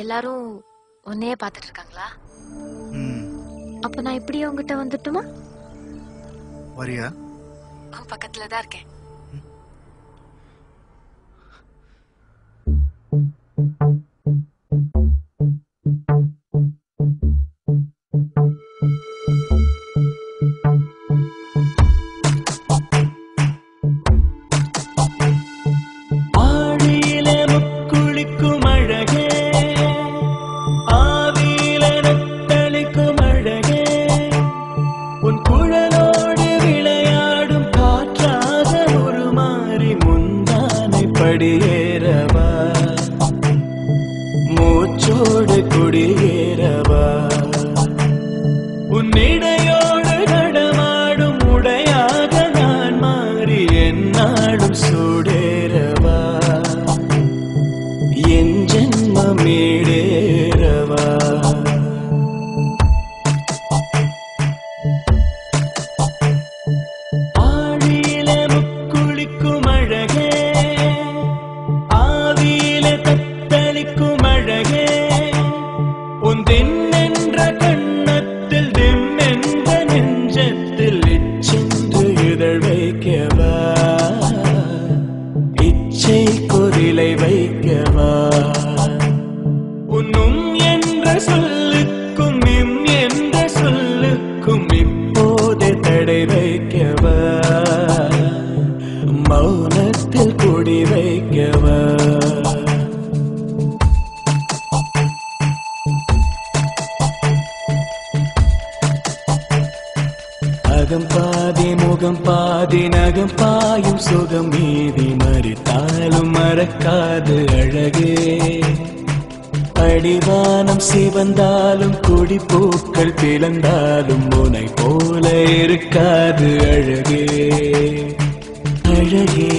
எல்லாரும் உன்னையே பாத்துட்டு இருக்காங்களா? அப்ப நான் இப்படியே உங்ககிட்ட வந்துட்டுமா? வரியா? உன் பக்கத்துல தான் இருக்கேன். மூச்சோடு குடியேறவா உன்னிடையோடு நடமாடும் உடையாக நான் மாறி என்னாலும் சூடேறவா என் ஜென்மம் ஈடேறவா ஆழியில முக்குளிக்கும் அழகே உன் தென்னென்ற கண்ணத்தில் தெம்மென்ற நெஞ்சத்தில் இச்சென்று இதழ் வைக்கவா இச்சை கொதிலை வைக்கவா உன்னும் என்ற சொல்லுக்கும் இம் என்ற சொல்லுக்கும் இப்போதே தடை வைக்கவா மௌனத்தில் குடி வைக்கவா அகம் பாதி முகம் பாதி நகம் பாயும் சுகம் மீதி மறித்தாலும் மறக்காது அழகே அடிவானம் சிவந்தாலும் குடிப்பூக்கள் பிளந்தாலும் உனை போல இருக்காது அழகே அழகே